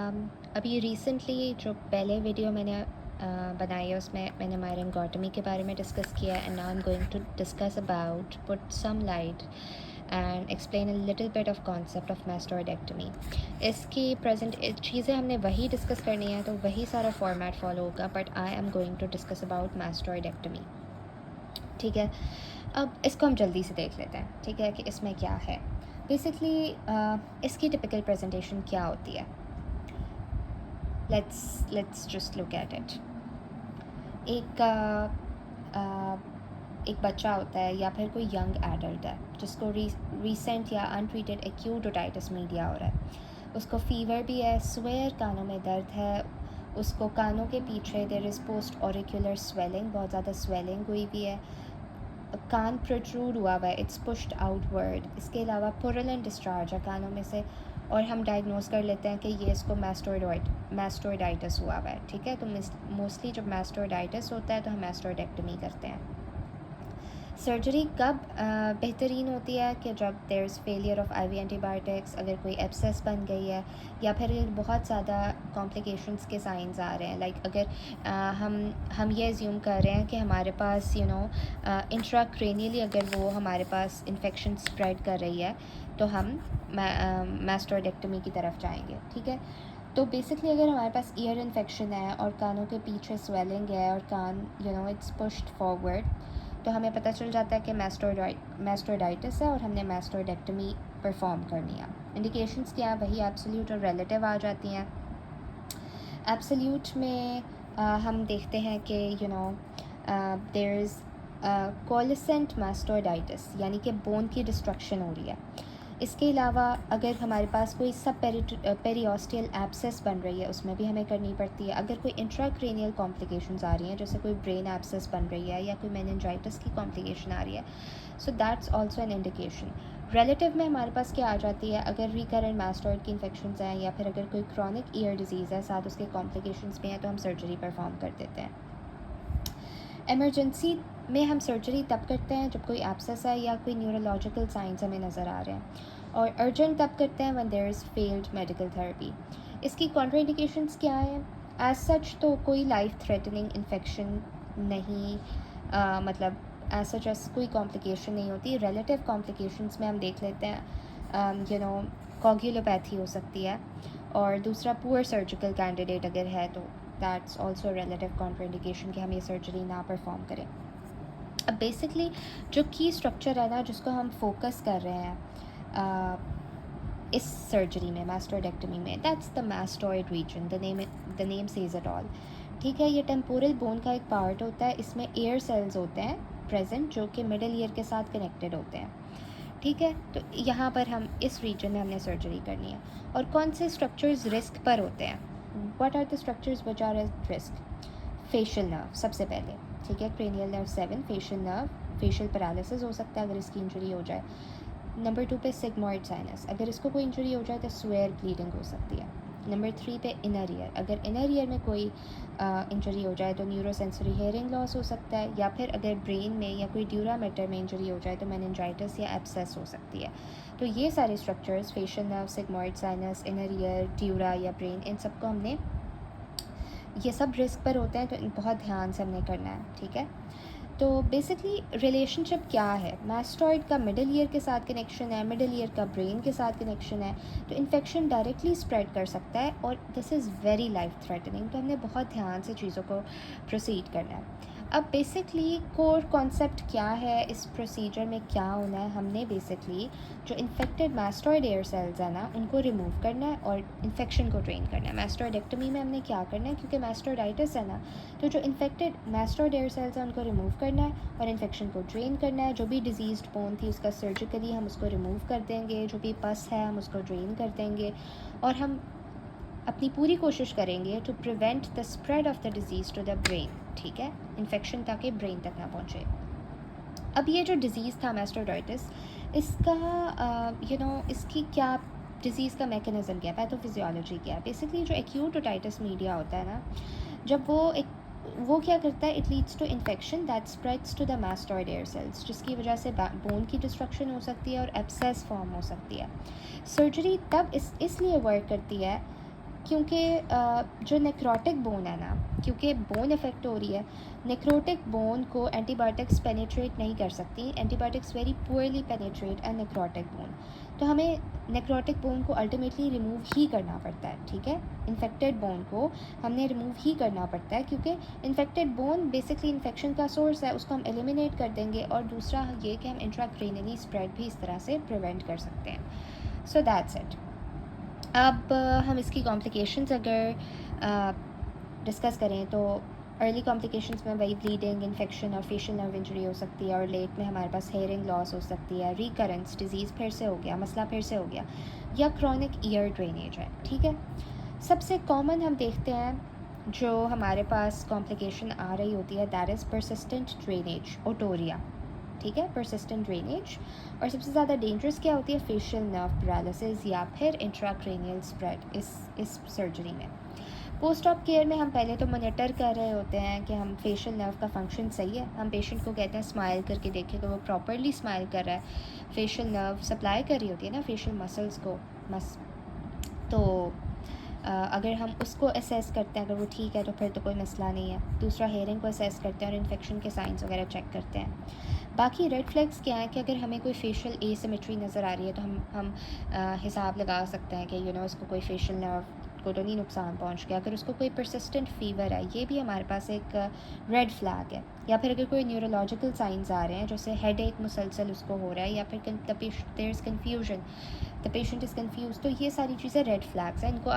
अभी रिसेंटली जो पहले वीडियो मैंने बनाई है उसमें मैंने मायरनगोटमी के बारे में डिस्कस किया and now I am going to discuss about put some light and explain a little bit of concept of mastoidectomy. इसकी प्रेजेंट चीज़ें हमने वही डिस्कस करनी है तो वही सारा फॉर्मेट फॉलो होगा, but I am going to discuss about mastoidectomy. ठीक है, अब इसको हम जल्दी से देख लेते हैं, ठीक है, कि इसमें क्या है। बेसिकली इसकी टिपिकल प्रेजेंटेशन क्या होती है। let's just look at it। एक एक बच्चा होता है या फिर कोई यंग एडल्ट है जिसको रीसेंट या अनट्रीटेड एक्यूट ओटाइटिस मीडिया हो रहा है। उसको फीवर भी है, स्वेयर कानों में दर्द है, उसको कानों के पीछे there is post auricular swelling, बहुत ज़्यादा स्वेलिंग हुई भी है, कान प्रोट्रूड हुआ हुआ है, इट्स पुश्ड आउटवर्ड। इसके अलावा पुरलन डिस्चार्ज है कानों में से, और हम डायग्नोस कर लेते हैं कि ये इसको मास्टोइडाइटिस हुआ हुआ है। ठीक है, तो मोस्टली जब मास्टोइडाइटिस होता है तो हम मास्टोइडेक्टमी करते हैं। सर्जरी कब बेहतरीन होती है कि जब there is failure of IV antibiotics, अगर कोई एब्सेस बन गई है या फिर बहुत ज़्यादा कॉम्प्लिकेशंस के साइंस आ रहे हैं। लाइक अगर हम ये एज्यूम कर रहे हैं कि हमारे पास इंट्राक्रेनियली अगर वो हमारे पास इन्फेक्शन स्प्रेड कर रही है तो हम मास्टोइडेक्टमी की तरफ जाएंगे। ठीक है, तो बेसिकली अगर हमारे पास ईयर इन्फेक्शन है और कानों के पीछे स्वेलिंग है और कान इट्स पुश्ड फॉरवर्ड, तो हमें पता चल जाता है कि मास्टोइडाइटिस है और हमने मास्टोइडेक्टमी परफॉर्म करनी है। इंडिकेशंस क्या है, वही एब्सोल्यूट और रिलेटिव आ जाती हैं। एब्सोल्यूट में हम देखते हैं कि देयर इज़ कोलिसेंट मास्टोइडाइटिस, यानी कि बोन की डिस्ट्रक्शन हो रही है। इसके अलावा अगर हमारे पास कोई सब पेरियोस्टियल एब्सेस बन रही है उसमें भी हमें करनी पड़ती है। अगर कोई इंट्राक्रेनियल कॉम्प्लिकेशंस आ रही हैं, जैसे कोई ब्रेन एब्सेस बन रही है या कोई मेनिंजाइटिस की कॉम्प्लिकेशन आ रही है, so that's also an indication. Relative में हमारे पास क्या आ जाती है, अगर रिकरेंट मास्टोइड की इन्फेक्शंस हैं या फिर अगर कोई क्रॉनिक ईयर डिजीज़ है साथ उसके कॉम्प्लिकेशंस भी हैं तो हम सर्जरी परफॉर्म कर देते हैं। एमरजेंसी में हम सर्जरी तब करते हैं जब कोई एब्सेस है या कोई न्यूरोलॉजिकल साइंस हमें नज़र आ रहे हैं, और अर्जेंट तब करते हैं when there is failed medical therapy. इसकी कॉन्ट्राइंडिकेशंस क्या है, एज सच तो कोई लाइफ थ्रेटनिंग इन्फेक्शन नहीं, मतलब एज सच एज कोई कॉम्प्लिकेशन नहीं होती। रिलेटिव कॉम्प्लिकेशंस में हम देख लेते हैं कोगुलोपैथी हो सकती है, और दूसरा पुअर सर्जिकल कैंडिडेट अगर है तो दैट्स ऑल्सो रिलेटिव कॉन्ट्राइंडिकेशन कि हम ये सर्जरी ना परफॉर्म करें। अब बेसिकली जो की स्ट्रक्चर है ना जिसको हम फोकस कर रहे हैं इस सर्जरी में, मास्टोइडेक्टमी में, that's the mastoid region, the name says it all. ठीक है, ये टेम्पोरल बोन का एक पार्ट होता है, इसमें एयर सेल्स होते हैं प्रेजेंट जो कि मिडल ईयर के साथ कनेक्टेड होते हैं। ठीक है, तो यहाँ पर हम इस रीजन में हमने सर्जरी करनी है। और कौन से स्ट्रक्चर्स रिस्क पर होते हैं, what are the structures which are at risk. Facial nerve सबसे पहले, ठीक है, cranial nerve 7, facial nerve, facial paralysis हो सकता है अगर इसकी इंजरी हो जाए। नंबर 2 पे सिग्मॉइड साइनस, अगर इसको कोई इंजरी हो जाए तो स्वेयर ब्लीडिंग हो सकती है। नंबर 3 पे इनर ईयर, अगर इनर ईयर में कोई इंजरी हो जाए तो न्यूरोसेंसरी हेयरिंग लॉस हो सकता है, या फिर अगर ब्रेन में या कोई ड्यूरा मैटर में इंजरी हो जाए तो मेनिंजाइटिस या एब्सेस हो सकती है। तो ये सारे structures, facial nerve, sigmoid sinus, inner ear, dura या ब्रेन, इन सबको हमने, ये सब रिस्क पर होते हैं तो बहुत ध्यान से हमने करना है। ठीक है, तो बेसिकली रिलेशनशिप क्या है, मास्टोइड का मिडल ईयर के साथ कनेक्शन है, मिडल ईयर का ब्रेन के साथ कनेक्शन है, तो इन्फेक्शन डायरेक्टली स्प्रेड कर सकता है और this is very life threatening, तो हमने बहुत ध्यान से चीज़ों को प्रोसीड करना है। अब बेसिकली कोर कॉन्सेप्ट क्या है इस प्रोसीजर में, क्या होना है, हमने बेसिकली जो इन्फेक्टेड मास्टोइड एयर सेल्स है ना उनको रिमूव करना है और इन्फेक्शन को ड्रेन करना है। मास्टोइडेक्टमी में हमने क्या करना है, क्योंकि मास्टोइडाइटिस है ना, तो जो इन्फेक्टेड मास्टोइड एयर सेल्स हैं उनको रिमूव करना है और इन्फेक्शन को ड्रेन करना है। जो भी डिजीज्ड बोन थी उसका सर्जिकली हम उसको रिमूव कर देंगे, जो भी पस है हम उसको ड्रेन कर देंगे, और हम अपनी पूरी कोशिश करेंगे to prevent the spread of the disease to the brain. ठीक है, इन्फेक्शन ताकि ब्रेन तक ना पहुँचे। अब ये जो डिज़ीज़ था मास्टोइडाइटिस, इसका इसकी क्या डिज़ीज़ का मैकेनिज़्म क्या है, पैथोफिजियोलॉजी क्या है। बेसिकली जो एक्यूट ओटाइटिस मीडिया होता है ना, जब वो क्या करता है, it leads to infection that spreads to the mastoid air cells, जिसकी वजह से बोन की डिस्ट्रक्शन हो सकती है और एब्सेस फॉर्म हो सकती है। सर्जरी तब इसलिए वर्क करती है क्योंकि जो नेक्रोटिक बोन है ना, क्योंकि बोन इफ़ेक्ट हो रही है, नेक्रोटिक बोन को एंटीबायोटिक्स पेनिट्रेट नहीं कर सकती। एंटीबायोटिक्स वेरी पुअरली पेनिट्रेट अ नेक्रोटिक बोन। तो हमें नेक्रोटिक बोन को अल्टीमेटली रिमूव ही करना पड़ता है, ठीक है। इन्फेक्टेड बोन को हमने रिमूव ही करना पड़ता है, क्योंकि इन्फेक्टेड बोन बेसिकली इन्फेक्शन का सोर्स है, उसको हम एलिमिनेट कर देंगे। और दूसरा ये कि हम इंट्राक्रेनियली स्प्रेड भी इस तरह से प्रिवेंट कर सकते हैं। So that's it. अब हम इसकी कॉम्प्लिकेशंस अगर डिस्कस करें तो अर्ली कॉम्प्लिकेशंस में वही ब्लीडिंग, इन्फेक्शन और फेशियल नर्व इंजरी हो सकती है। और लेट में हमारे पास हेयरिंग लॉस हो सकती है, रिकरेंस डिजीज़ फिर से हो गया, मसला फिर से हो गया, या क्रॉनिक ईयर ड्रेनेज है, ठीक है। सबसे कॉमन हम देखते हैं जो हमारे पास कॉम्प्लिकेशन आ रही होती है, that is persistent drainage, otorrhoea, ठीक है, परसिस्टेंट ड्रेनेज। और सबसे ज़्यादा डेंजरस क्या होती है, फेशियल नर्व पैरालिसिस या फिर इंट्राक्रेनियल स्प्रेड इस सर्जरी में। पोस्ट ऑप केयर में हम पहले तो मॉनिटर कर रहे होते हैं कि हम फेशियल नर्व का फंक्शन सही है। हम पेशेंट को कहते हैं स्माइल करके देखें कि वो प्रॉपरली स्माइल कर रहा है। फेशियल नर्व सप्लाई कर रही होती है ना फेशियल मसल्स को, तो अगर हम उसको असेस करते हैं, अगर वो ठीक है तो फिर तो कोई मसला नहीं है। दूसरा हेयरिंग को असेस करते हैं और इन्फेक्शन के साइंस वगैरह चेक करते हैं। बाकी रेड फ्लैग्स क्या है कि अगर हमें कोई फेशियल एसिमेट्री नज़र आ रही है तो हम हिसाब लगा सकते हैं कि इसको कोई फेशियल नर्व को तो नहीं नुकसान पहुंच गया। अगर उसको कोई परसिस्टेंट फीवर है, ये भी हमारे पास एक रेड फ्लैग है। या फिर अगर कोई न्यूरोलॉजिकल साइंस आ रहे हैं, जैसे हेड एक मुसलसल उसको हो रहा है, या फिर there is confusion, the patient is confuse, तो ये सारी चीज़ें रेड फ्लैग्स हैं। इनको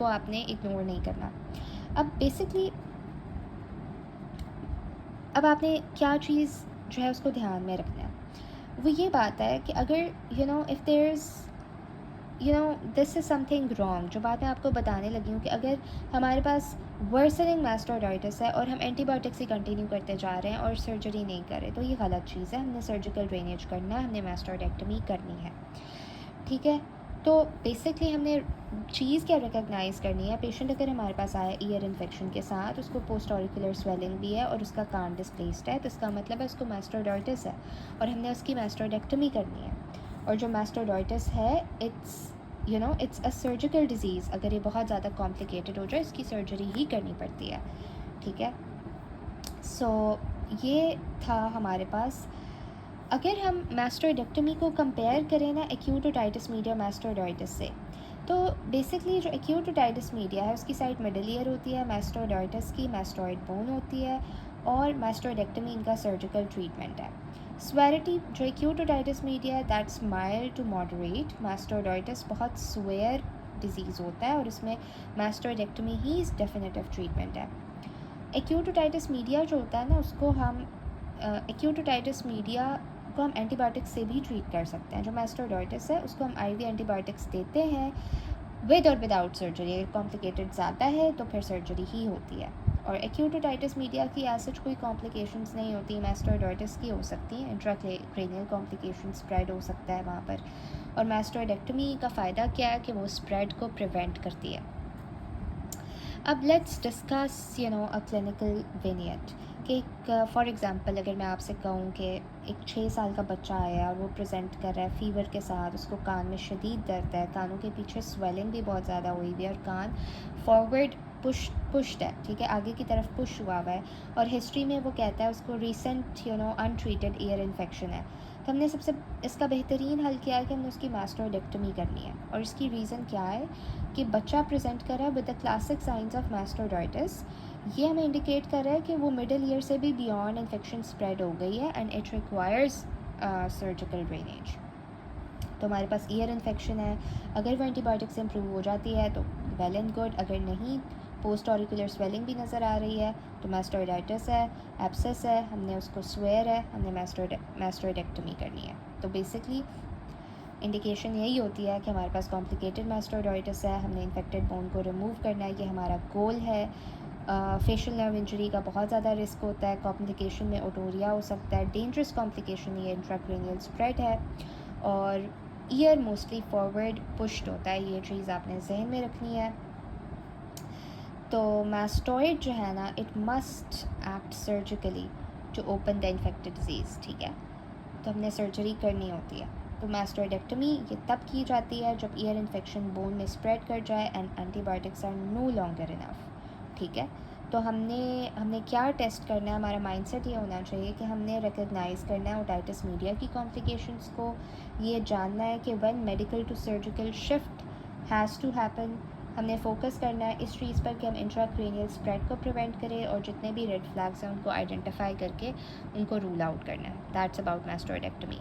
आपने इग्नोर नहीं करना। अब बेसिकली अब आपने क्या चीज़ जो है उसको ध्यान में रखना है, वो ये बात है कि अगर if there is this is something wrong, जो बात मैं आपको बताने लगी हूँ कि अगर हमारे पास वर्सनिंग मास्टोइडाइटिस है और हम एंटीबायोटिक्स ही कंटिन्यू करते जा रहे हैं और सर्जरी नहीं कर रहे, तो ये गलत चीज़ है। हमने सर्जिकल ड्रेनेज करना है, हमने मास्टोइडेक्टमी करनी है, ठीक है। तो बेसिकली हमने चीज़ क्या रिकग्नाइज़ करनी है, पेशेंट अगर हमारे पास आया ईयर इन्फेक्शन के साथ, उसको पोस्ट ऑरिकुलर स्वेलिंग भी है और उसका कान डिस्प्लेस्ड है, तो इसका मतलब है उसको मास्टोइडाइटिस है और हमने उसकी मास्टोइडेक्टमी करनी है। और जो मास्टोइडाइटिस है, इट्स अ सर्जिकल डिज़ीज़। अगर ये बहुत ज़्यादा कॉम्प्लिकेटेड हो जाए, इसकी सर्जरी ही करनी पड़ती है, ठीक है। सो ये था हमारे पास। अगर हम मास्टोइडेक्टमी को कंपेयर करें ना एक्यूट ओटाइटिस मीडिया मास्टोइडाइटिस से, तो बेसिकली जो एक्यूट ओटाइटिस मीडिया है उसकी साइड मिडल ईयर होती है, मास्टोइडाइटिस की मास्टोइड बोन होती है, और मास्टोइडेक्टमी इनका सर्जिकल ट्रीटमेंट है। स्वेरिटी जो एक्यूट ओटाइटिस मीडिया है, that's mild to moderate. Mastoiditis बहुत स्वेयर डिजीज़ होता है और इसमें मास्टोइडेक्टमी ही डेफिनेटिव ट्रीटमेंट है। एक्यूट ओटाइटिस मीडिया जो होता है ना, उसको हम एक्यूट ओटाइटिस मीडिया को हम एंटीबायोटिक्स से भी ट्रीट कर सकते हैं। जो मास्टोइडाइटिस है उसको हम आईवी एंटीबायोटिक्स देते हैं विद और विदाउट सर्जरी। अगर कॉम्प्लिकेटेड ज़्यादा है तो फिर सर्जरी ही होती है। और एक्यूट ओटाइटिस मीडिया की ऐसा कोई कॉम्प्लिकेशंस नहीं होती, मास्टोइडाइटिस की हो सकती हैं, इंट्राक्रेनियल कॉम्प्लिकेशन स्प्रेड हो सकता है वहाँ पर। और मास्टोइडेक्टमी का फ़ायदा क्या है कि वो स्प्रेड को प्रिवेंट करती है। अब लेट्स डिस्कस अ क्लिनिकल विनियट कि फॉर एग्ज़ाम्पल अगर मैं आपसे कहूँ कि एक 6 साल का बच्चा आया और वो प्रेजेंट कर रहा है फ़ीवर के साथ, उसको कान में शदीद दर्द है, कानों के पीछे स्वेलिंग भी बहुत ज़्यादा हुई हुई है और कान फॉरवर्ड पुश्ड है, ठीक है, आगे की तरफ पुश हुआ हुआ है, और हिस्ट्री में वो कहता है उसको रीसेंट अनट्रीटेड ईयर इन्फेक्शन है। तो हमने सबसे इसका बेहतरीन हल किया है कि हमने उसकी मास्टोइडेक्टमी करनी है। और इसकी रीज़न क्या है कि बच्चा प्रेजेंट कर रहा है with the classic science of mastoiditis. ये हमें इंडिकेट कर रहा है कि वो मिडल ईयर से भी बियॉन्ड इन्फेक्शन स्प्रेड हो गई है and it requires surgical drainage. तो हमारे पास ईयर इन्फेक्शन है, अगर वो एंटीबायोटिक से इम्प्रूव हो जाती है तो वेल एंड गुड, अगर नहीं, पोस्ट ऑरिकुलर स्वेलिंग भी नज़र आ रही है तो मास्टोइडाइटिस है, एब्सेस है, हमने उसको स्वेयर है, हमने मास्टोइडेक्टमी करनी है। तो बेसिकली इंडिकेशन यही होती है कि हमारे पास कॉम्प्लिकेटेड मास्टोइडाइटिस है, हमने इन्फेक्टेड बोन को रिमूव करना है, ये हमारा गोल है। फेशियल नर्व इंजरी का बहुत ज़्यादा रिस्क होता है, कॉम्प्लिकेशन में ओटोरिया हो सकता है, डेंजरस कॉम्प्लिकेशन ये इंट्राक्रेनियल स्प्रेड है, और ईयर मोस्टली फॉरवर्ड पुश्ड होता है। ये चीज़ आपने जहन में रखनी है। तो मास्टोइड जो है ना, it must act surgically to open the infected disease, ठीक है। तो हमने सर्जरी करनी होती है। तो मास्टोइडेक्टमी ये तब की जाती है जब ईयर इन्फेक्शन बोन में स्प्रेड कर जाए and antibiotics are no longer enough. ठीक है, तो हमने हमने क्या टेस्ट करना है, हमारा माइंडसेट ये होना चाहिए कि हमने रिकग्नाइज़ करना है ओटाइटिस मीडिया की कॉम्प्लिकेशंस को, ये जानना है कि when medical to surgical shift has to happen, हमने फोकस करना है इस चीज़ पर कि हम इंट्राक्रेनियल स्प्रेड को प्रिवेंट करें और जितने भी रेड फ्लैग्स हैं उनको आइडेंटिफाई करके उनको रूल आउट करना है। That's about मास्टोइडेक्टमी।